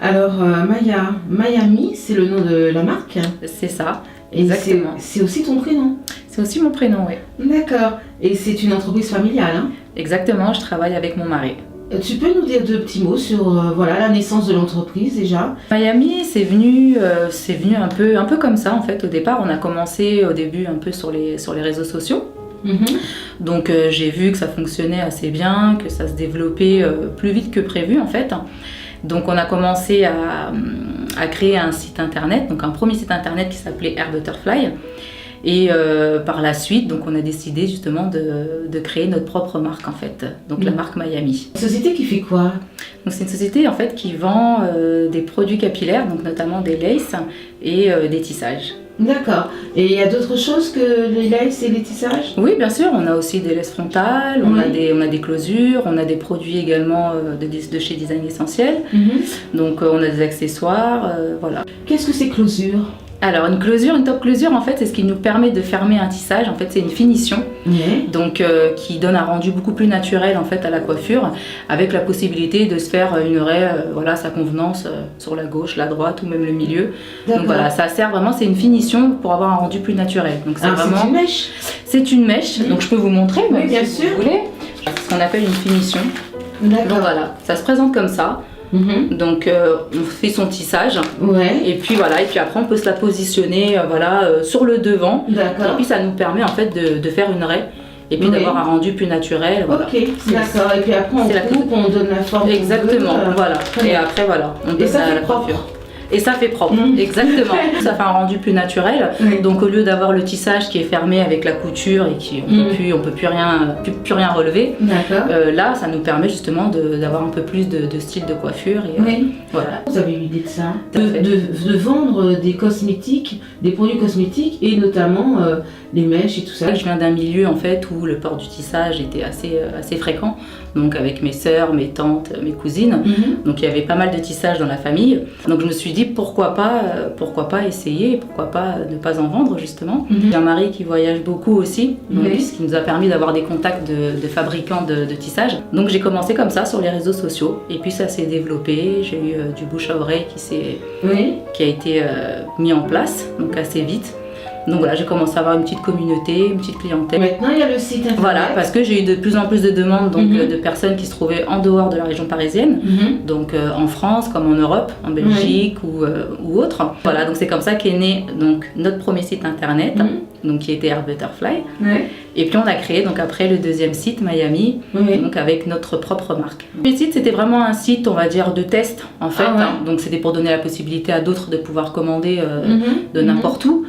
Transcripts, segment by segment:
Alors, Miami, c'est le nom de la marque. C'est ça, Et exactement. c'est aussi ton prénom. C'est aussi mon prénom, oui. D'accord. Et c'est une entreprise familiale, hein? Exactement, je travaille avec mon mari. Tu peux nous dire deux petits mots sur voilà, la naissance de l'entreprise déjà? Miami, c'est venu un peu comme ça en fait. Au départ, on a commencé au début un peu sur les réseaux sociaux. Donc j'ai vu que ça fonctionnait assez bien, que ça se développait plus vite que prévu en fait. Donc on a commencé à créer un site internet, donc un premier site internet qui s'appelait Air Butterfly. Et par la suite, donc on a décidé justement de créer notre propre marque en fait, donc la marque Miami. Une société qui fait quoi? Donc c'est une société en fait qui vend des produits capillaires, donc notamment des laces et des tissages. D'accord. Et il y a d'autres choses que les laces et les tissages? Oui, bien sûr, on a aussi des laces frontales, on a des closures, on a des produits également de chez Design Essentiel. Donc on a des accessoires, voilà. Qu'est-ce que c'est closure? Alors une top closure en fait c'est ce qui nous permet de fermer un tissage, en fait c'est une finition donc qui donne un rendu beaucoup plus naturel en fait à la coiffure, avec la possibilité de se faire une raie voilà, à sa convenance sur la gauche, la droite ou même le milieu. Donc voilà, ça sert vraiment, c'est une finition pour avoir un rendu plus naturel. Donc c'est vraiment c'est une mèche? C'est une mèche, donc je peux vous montrer oui, bien si sûr. vous voulez. C'est ce qu'on appelle une finition. Donc voilà, ça se présente comme ça. Donc on fait son tissage et puis voilà, et puis après on peut se la positionner voilà, sur le devant et puis ça nous permet en fait de faire une raie et puis d'avoir un rendu plus naturel. Voilà. Ok, d'accord, et puis après on coupe, on donne la forme. Exactement, voilà, et après voilà, on donne la coiffure. Et ça fait propre, exactement. Ça fait un rendu plus naturel. Donc au lieu d'avoir le tissage qui est fermé avec la couture et qui on peut plus rien relever, là ça nous permet justement d'avoir un peu plus de style de coiffure. Et, voilà. Vous avez eu l'idée de ça? De vendre des cosmétiques, des produits cosmétiques et notamment les mèches et tout ça. Je viens d'un milieu en fait où le port du tissage était assez fréquent. Donc avec mes sœurs, mes tantes, mes cousines. Donc il y avait pas mal de tissage dans la famille. Donc je me suis dit pourquoi pas essayer, pourquoi pas ne pas en vendre justement. J'ai un mari qui voyage beaucoup aussi, donc, ce qui nous a permis d'avoir des contacts de fabricants de tissage. Donc j'ai commencé comme ça sur les réseaux sociaux et puis ça s'est développé. J'ai eu du bouche à oreille qui a été mis en place, donc assez vite. Donc voilà, j'ai commencé à avoir une petite communauté, une petite clientèle. Maintenant, il y a le site internet. Voilà, parce que j'ai eu de plus en plus de demandes donc, de personnes qui se trouvaient en dehors de la région parisienne, donc en France comme en Europe, en Belgique ou autre. Voilà, donc c'est comme ça qu'est né donc, notre premier site internet, donc, qui était Air Butterfly. Et puis on a créé donc après le deuxième site, Miami, donc avec notre propre marque. Le site c'était vraiment un site, on va dire, de test en fait. Donc c'était pour donner la possibilité à d'autres de pouvoir commander de n'importe où.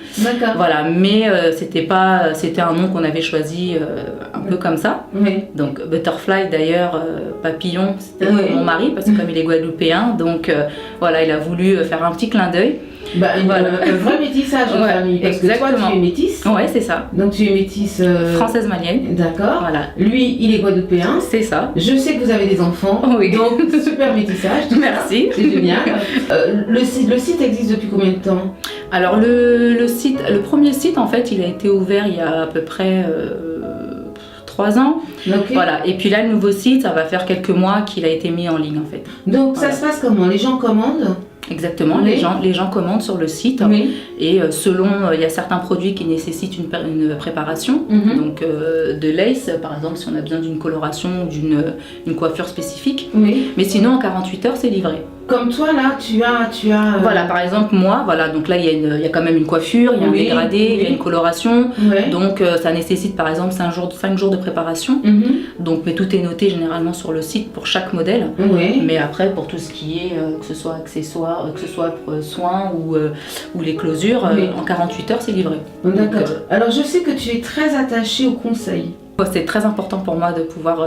Voilà, mais c'était un nom qu'on avait choisi un peu comme ça. Donc Butterfly d'ailleurs, papillon, c'était mon mari parce que comme il est guadeloupéen, donc voilà, il a voulu faire un petit clin d'œil. Un vrai métissage en famille, parce que toi tu es métisse. Ouais, c'est ça. Donc tu es métisse française malienne. D'accord. Voilà. Lui, il est guadeloupéen. C'est ça. Je sais que vous avez des enfants. Donc super métissage. Merci. C'est génial. Le site existe depuis combien de temps? Alors le premier site en fait, il a été ouvert il y a à peu près 3 ans. Voilà. Et puis là, le nouveau site, ça va faire quelques mois qu'il a été mis en ligne en fait. Donc ça se passe comment? Les gens commandent? Exactement, les gens commandent sur le site et selon, il y a certains produits qui nécessitent une préparation, donc de lace par exemple si on a besoin d'une coloration ou d'une coiffure spécifique, mais sinon en 48 heures c'est livré. Comme toi là, tu as... Voilà, par exemple moi, voilà, donc là il y a quand même une coiffure, il y a un dégradé, il y a une coloration, donc ça nécessite par exemple 5 jours de préparation, donc mais tout est noté généralement sur le site pour chaque modèle, mais après pour tout ce qui est, que ce soit accessoires, que ce soit soins ou les closures, en 48 heures c'est livré. D'accord. Alors je sais que tu es très attachée au conseil. C'est très important pour moi de pouvoir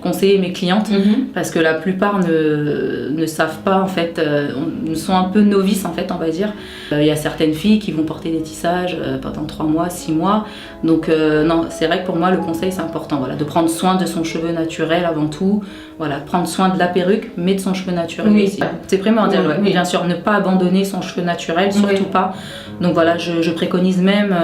conseiller mes clientes parce que la plupart ne savent pas en fait, sont un peu novices en fait on va dire. Il y a certaines filles qui vont porter des tissages pendant 3 mois, 6 mois. Donc non, c'est vrai que pour moi le conseil c'est important, voilà, de prendre soin de son cheveu naturel avant tout. Voilà, prendre soin de la perruque mais de son cheveu naturel aussi. C'est primordial, bien sûr, ne pas abandonner son cheveu naturel, surtout pas. Donc voilà, je préconise même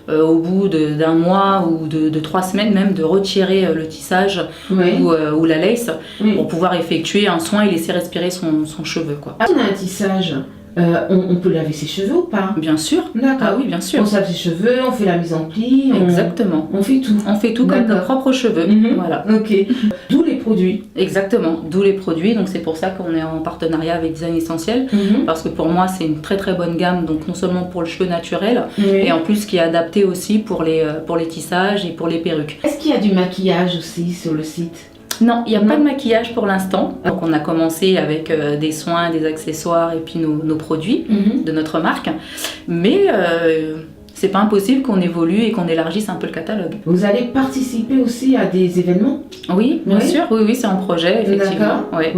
au bout d'un mois ou de 3 semaines même, de retirer le tissage Oui. ou la lace Oui. pour pouvoir effectuer un soin et laisser respirer son cheveu, quoi. Ah, on a un tissage, on peut laver ses cheveux ou pas? Bien sûr. D'accord. Ah oui, bien sûr. On se lave ses cheveux, on fait la mise en pli. Exactement. On fait tout. On fait tout comme nos propres cheveux. Voilà. Ok. D'où les produits. Exactement. D'où les produits. Donc c'est pour ça qu'on est en partenariat avec Design Essentiel. Parce que pour moi, c'est une très très bonne gamme. Donc non seulement pour le cheveu naturel, et en plus qui est adapté aussi pour les tissages et pour les perruques. Est-ce qu'il y a du maquillage aussi sur le site? Non, il n'y a pas de maquillage pour l'instant. Donc on a commencé avec des soins, des accessoires et puis nos produits de notre marque. Mais c'est pas impossible qu'on évolue et qu'on élargisse un peu le catalogue. Vous allez participer aussi à des événements? Oui, bien sûr. Oui, c'est en projet, effectivement. Ouais.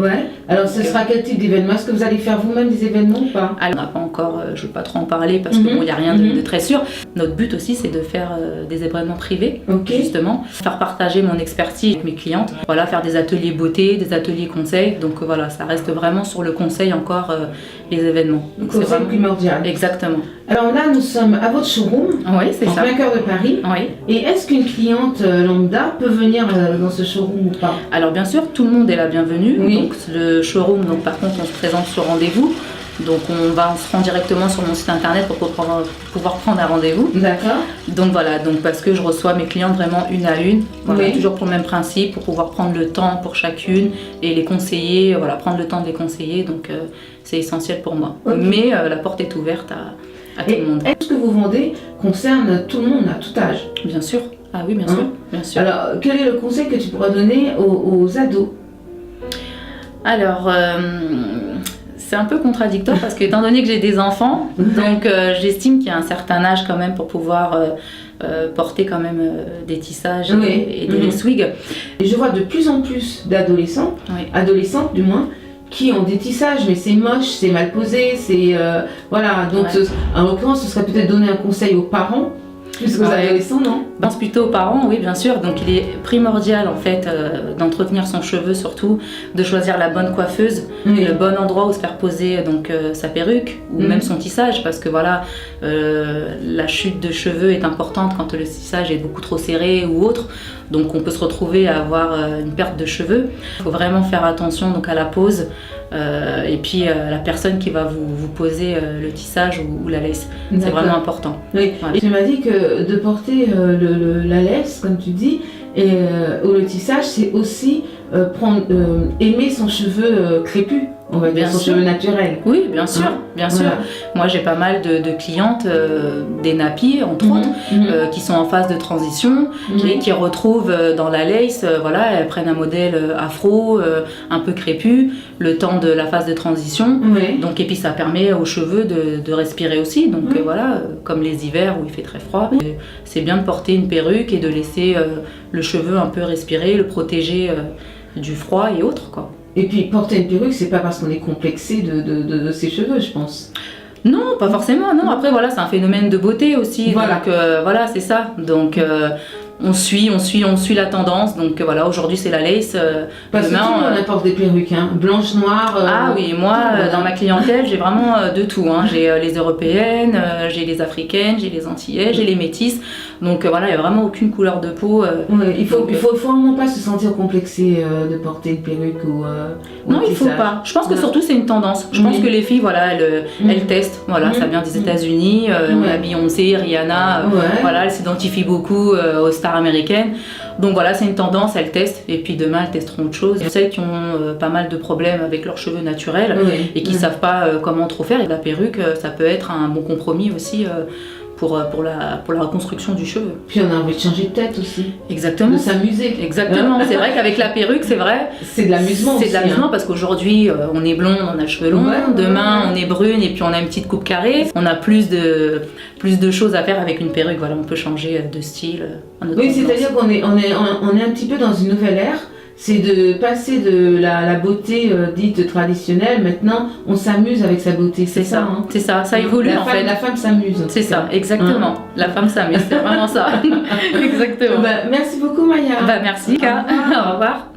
Alors ce sera quel type d'événement? Est-ce que vous allez faire vous-même des événements ou pas? Alors, on n'a pas encore, je ne veux pas trop en parler parce qu'il n'y a rien de très sûr. Notre but aussi, c'est de faire des événements privés, justement. Faire partager mon expertise avec mes clientes. Voilà, faire des ateliers beauté, des ateliers conseils. Donc voilà, ça reste vraiment sur le conseil encore, les événements. Donc c'est vraiment primordial. Exactement. Alors là, nous sommes à votre showroom. Oui, c'est ça. En plein cœur de Paris. Oui. Et est-ce qu'une cliente lambda peut venir dans ce showroom ou pas? Alors bien sûr, tout le monde est la bienvenue. Oui. Donc le showroom, donc par contre, on se présente sur rendez-vous. Donc on se rend directement sur mon site internet pour pouvoir prendre un rendez-vous. D'accord. Donc voilà, donc parce que je reçois mes clientes vraiment une à une, voilà, toujours pour le même principe, pour pouvoir prendre le temps pour chacune et les conseiller, voilà, prendre le temps de les conseiller. Donc c'est essentiel pour moi. Mais la porte est ouverte à tout le monde. Est-ce que vous vendez concerne tout le monde, à tout âge? Bien sûr. Ah oui, bien sûr. Bien sûr. Alors, quel est le conseil que tu pourras donner aux ados? Alors, c'est un peu contradictoire parce que étant donné que j'ai des enfants, donc j'estime qu'il y a un certain âge quand même pour pouvoir porter quand même des tissages et des lace wigs. Et je vois de plus en plus d'adolescents, adolescentes du moins, qui ont des tissages, mais c'est moche, c'est mal posé, c'est voilà. Donc en l'occurrence, ce serait peut-être donner un conseil aux parents plus qu'aux adolescents, non? Je pense plutôt aux parents, oui, bien sûr. Donc il est primordial en fait d'entretenir son cheveu, surtout de choisir la bonne coiffeuse, le bon endroit où se faire poser donc sa perruque ou même son tissage, parce que voilà, la chute de cheveux est importante quand le tissage est beaucoup trop serré ou autre. Donc on peut se retrouver à avoir une perte de cheveux. Il faut vraiment faire attention donc à la pose et puis la personne qui va vous poser le tissage ou la lace. C'est vraiment important. Oui. Voilà. Tu m'as dit que de porter la lace, comme tu dis, ou le tissage, c'est aussi aimer son cheveu crépus. On va dire son cheveu naturel. Oui, bien sûr, bien sûr. Moi, j'ai pas mal de clientes, des nappies, entre autres, qui sont en phase de transition et qui retrouvent dans la lace, voilà, elles prennent un modèle afro, un peu crépus, le temps de la phase de transition. Donc, et puis, ça permet aux cheveux de respirer aussi. Donc, voilà, comme les hivers où il fait très froid, c'est bien de porter une perruque et de laisser le cheveu un peu respirer, le protéger du froid et autres, quoi. Et puis porter une perruque, c'est pas parce qu'on est complexé de ses cheveux, je pense. Non, pas forcément. Non, après voilà, c'est un phénomène de beauté aussi. Voilà. Donc voilà, c'est ça. Donc on suit la tendance. Donc voilà, aujourd'hui c'est la lace. Parce demain, que tout le monde apporte des perruques, hein. Blanches, noires. Ah oui, moi dans ma clientèle j'ai vraiment de tout. Hein. J'ai les européennes, j'ai les africaines, j'ai les antillaises, j'ai les métisses. Donc voilà, il n'y a vraiment aucune couleur de peau. Il faut vraiment pas se sentir complexé de porter une perruque ou non, il faut pas. Je pense que surtout c'est une tendance. Je pense que les filles, voilà, elles testent. Voilà, ça vient des États-Unis. On a Beyoncé, Rihanna. Voilà, elles s'identifient beaucoup aux stars américaines. Donc voilà, c'est une tendance, elles testent. Et puis demain, elles testeront autre chose. Celles qui ont pas mal de problèmes avec leurs cheveux naturels et qui savent pas comment trop faire. Et la perruque, ça peut être un bon compromis aussi. Pour la reconstruction du cheveu. Puis on a envie de changer de tête aussi. Exactement. De s'amuser. Exactement. C'est vrai qu'avec la perruque, c'est vrai. C'est de l'amusement aussi. C'est de l'amusement parce qu'aujourd'hui, on est blonde, on a le cheveu long. Demain, on est brune et puis on a une petite coupe carrée. On a plus de choses à faire avec une perruque. Voilà, on peut changer de style. Oui, c'est-à-dire qu'on est un petit peu dans une nouvelle ère. C'est de passer de la beauté dite traditionnelle, maintenant on s'amuse avec sa beauté, c'est ça hein. C'est ça, ça évolue en fait. La femme s'amuse. C'est ça, exactement. La femme s'amuse, c'est vraiment ça. Exactement. Merci beaucoup Maya. Merci Ka. Au revoir.